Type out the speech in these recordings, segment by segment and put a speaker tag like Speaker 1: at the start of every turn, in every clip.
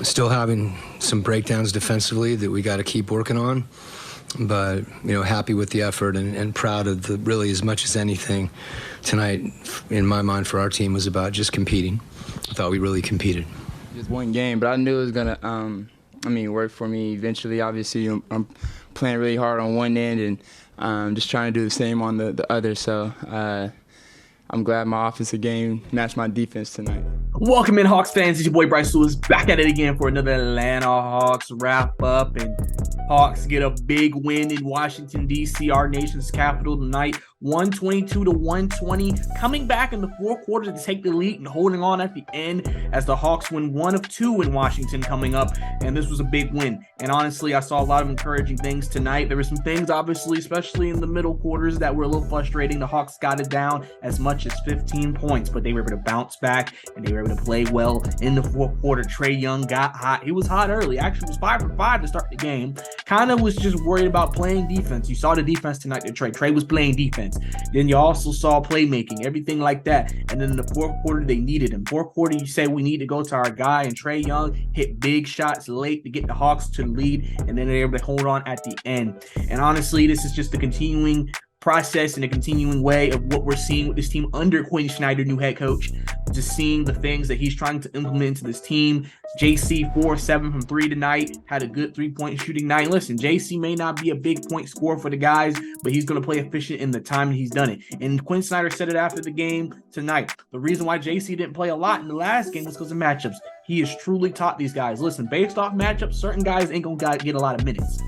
Speaker 1: Still having some breakdowns defensively that we got to keep working on, but happy with the effort and proud of really as much as anything tonight in my mind for our team was about just competing. I thought we really competed.
Speaker 2: Just one game, but I knew it was gonna work for me eventually. Obviously, I'm playing really hard on one end and just trying to do the same on the other. So I'm glad my offensive game matched my defense tonight.
Speaker 3: Welcome in, Hawks fans. It's your boy Bryce Lewis back at it again for another Atlanta Hawks wrap up. And Hawks get a big win in Washington, D.C., our nation's capital tonight, 122-120. Coming back in the fourth quarter to take the lead and holding on at the end as the Hawks win 1 of 2 in Washington coming up. And this was a big win. And honestly, I saw a lot of encouraging things tonight. There were some things, obviously, especially in the middle quarters that were a little frustrating. The Hawks got it down as much as 15 points, but they were able to bounce back and they were able to play well in the fourth quarter. Trae Young got hot. He was hot early. Actually was 5 for 5 to start the game. Kind of was just worried about playing defense. You saw the defense tonight that Trae was playing defense. Then you also saw playmaking, everything like that. And then in the fourth quarter, they needed him. Fourth quarter, you say we need to go to our guy, and Trae Young hit big shots late to get the Hawks to the lead, and then they're able to hold on at the end. And honestly, this is just the continuing process and a continuing way of what we're seeing with this team under Quinn Snyder, new head coach. Just seeing the things that he's trying to implement into this team. JC 4-7 from 3 tonight, had a good 3-point shooting night. Listen, JC may not be a big point scorer for the guys, but he's going to play efficient in the time that he's done it. And Quinn Snyder said it after the game tonight. The reason why JC didn't play a lot in the last game was because of matchups. He has truly taught these guys, listen, based off matchups, certain guys ain't going to get a lot of minutes.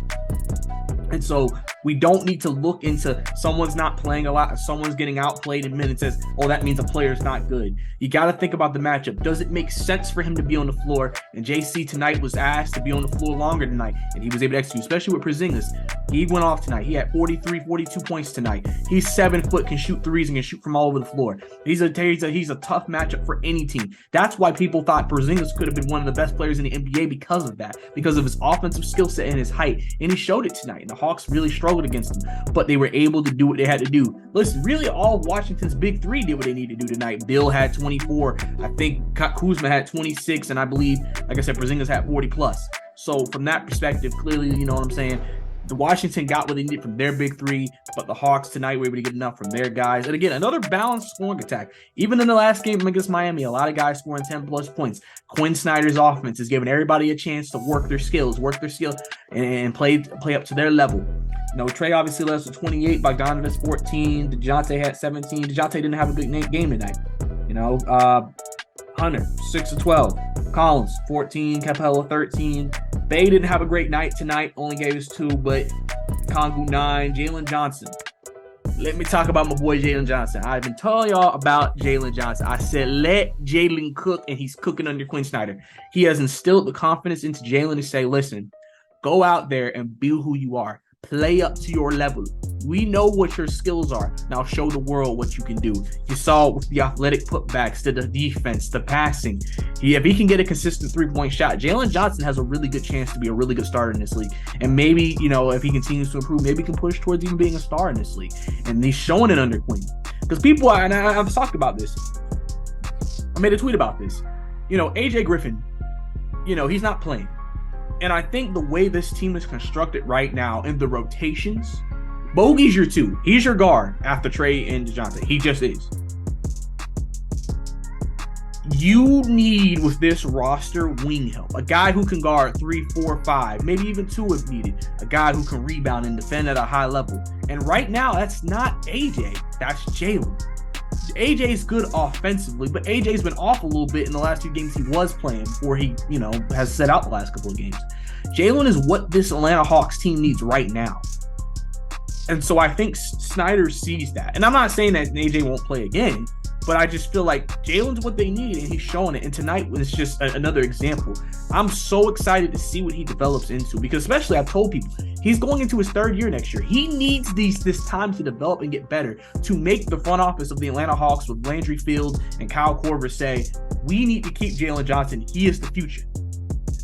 Speaker 3: And so we don't need to look into someone's not playing a lot, someone's getting outplayed in minutes as, oh, that means a player's not good. You got to think about the matchup. Does it make sense for him to be on the floor? And JC tonight was asked to be on the floor longer tonight, and he was able to execute, especially with Porzingis. He went off tonight. He had 42 points tonight. He's 7 foot, can shoot threes, and can shoot from all over the floor. He's a tough matchup for any team. That's why people thought Porzingis could have been one of the best players in the NBA because of that, because of his offensive skill set and his height. And he showed it tonight. And the Hawks really struggled against him, but they were able to do what they had to do. Listen, really all of Washington's big three did what they needed to do tonight. Bill had 24. I think Kuzma had 26. And I believe, like I said, Porzingis had 40 plus. So from that perspective, clearly, you know what I'm saying? The Washington got what they needed from their big three, but the Hawks tonight were able to get enough from their guys. And again, another balanced scoring attack. Even in the last game against Miami, a lot of guys scoring 10 plus points. Quinn Snyder's offense is giving everybody a chance to work their skills, and play up to their level. Trae obviously led us with 28, Bogdanovich 14, DeJounte had 17. DeJounte didn't have a good game tonight. Hunter 6 of 12, Collins 14, Capella 13. Bay didn't have a great night tonight, only gave us 2, but Kongu 9, Jalen Johnson. Let me talk about my boy Jalen Johnson. I've been telling y'all about Jalen Johnson. I said let Jalen cook, and he's cooking under Quinn Snyder. He has instilled the confidence into Jalen to say, listen, go out there and be who you are. Play up to your level. We know what your skills are. Now show the world what you can do. You saw it with the athletic putbacks, the defense, the passing. If he can get a consistent 3-point shot, Jalen Johnson has a really good chance to be a really good starter in this league. And maybe, if he continues to improve, maybe he can push towards even being a star in this league. And he's showing it under Quinn. Because people, and I've talked about this. I made a tweet about this. AJ Griffin, he's not playing. And I think the way this team is constructed right now in the rotations, Bogey's your 2. He's your guard after Trae and DeJounte. He just is. You need, with this roster, wing help. A guy who can guard 3, 4, 5, maybe even 2 if needed. A guy who can rebound and defend at a high level. And right now, that's not AJ. That's Jalen. AJ's good offensively, but AJ's been off a little bit in the last 2 games he was playing before he, has set out the last couple of games. Jalen is what this Atlanta Hawks team needs right now. And so I think Snyder sees that. And I'm not saying that AJ won't play again, but I just feel like Jalen's what they need, and he's showing it. And tonight was just another example. I'm so excited to see what he develops into, because especially I've told people, he's going into his 3rd year next year. He needs this time to develop and get better to make the front office of the Atlanta Hawks with Landry Fields and Kyle Korver say, we need to keep Jalen Johnson. He is the future.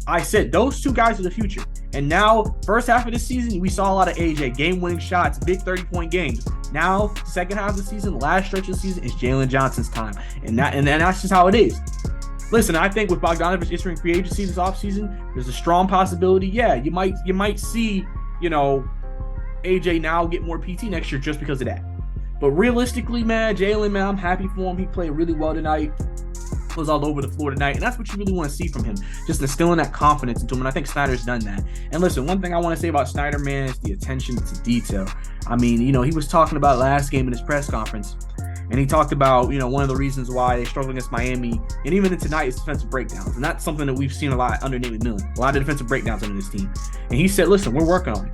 Speaker 3: I said those 2 guys are the future. And now, first half of the season, we saw a lot of AJ, game-winning shots, big 30-point games. Now, second half of the season, last stretch of the season, is Jalen Johnson's time. And that's just how it is. listen, I think with Bogdanovich entering free agency this offseason, there's a strong possibility. Yeah, you might see, AJ now get more PT next year just because of that. But realistically, man, Jalen, man, I'm happy for him. He played really well tonight. Was all over the floor tonight, and that's what you really want to see from him, just instilling that confidence into him, and I think Snyder's done that. And listen, one thing I want to say about Snyder, man, is the attention to detail. I mean, he was talking about last game in his press conference, and he talked about, one of the reasons why they struggled against Miami, and even in tonight, is defensive breakdowns, and that's something that we've seen a lot under Nate McMillan, a lot of defensive breakdowns under this team. And he said, listen, we're working on it.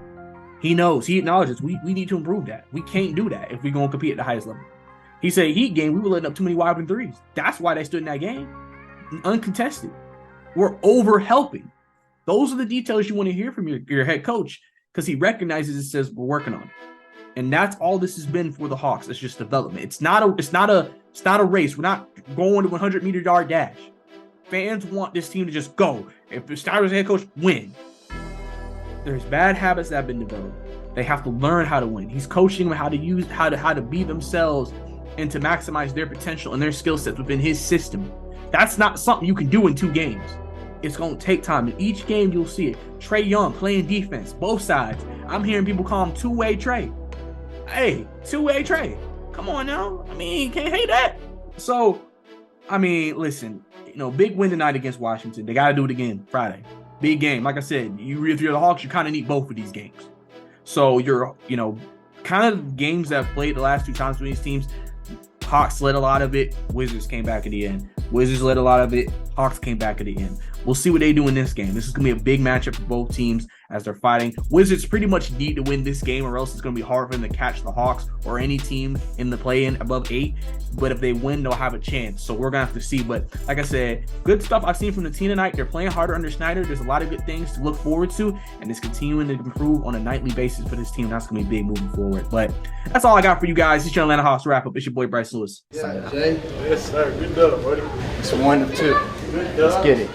Speaker 3: He acknowledges we need to improve that. We can't do that if we're going to compete at the highest level. He said, Heat game, we were letting up too many wide open threes. That's why they stood in that game. Uncontested. We're over helping. Those are the details you want to hear from your head coach, because he recognizes and says, we're working on it. And that's all this has been for the Hawks. It's just development. It's not a race. We're not going to 100-meter yard dash. Fans want this team to just go. If Snyder's head coach, win. There's bad habits that have been developed. They have to learn how to win. He's coaching them how to be themselves and to maximize their potential and their skill sets within his system. That's not something you can do in 2 games. It's going to take time. In each game, you'll see it. Trae Young playing defense, both sides. I'm hearing people call him two-way Trae. Hey, two-way Trae. Come on now. I mean, can't hate that. So, I mean, listen, big win tonight against Washington. They got to do it again Friday. Big game. Like I said, if you're the Hawks, you kind of need both of these games. So you're, kind of games that have played the last 2 times with these teams, Hawks led a lot of it. Wizards came back at the end. Wizards led a lot of it. Hawks came back at the end. We'll see what they do in this game. This is going to be a big matchup for both teams as they're fighting. Wizards pretty much need to win this game, or else it's going to be hard for them to catch the Hawks or any team in the play-in above 8. But if they win, they'll have a chance. So we're going to have to see. But like I said, good stuff I've seen from the team tonight. They're playing harder under Snyder. There's a lot of good things to look forward to, and it's continuing to improve on a nightly basis for this team. That's going to be big moving forward. But that's all I got for you guys. It's your Atlanta Hawks wrap up. It's your boy Bryce Lewis.
Speaker 4: Yeah, Jay.
Speaker 5: Yes, sir. Good job, buddy.
Speaker 4: It's 1 of 2.
Speaker 5: Good job.
Speaker 4: Let's get it.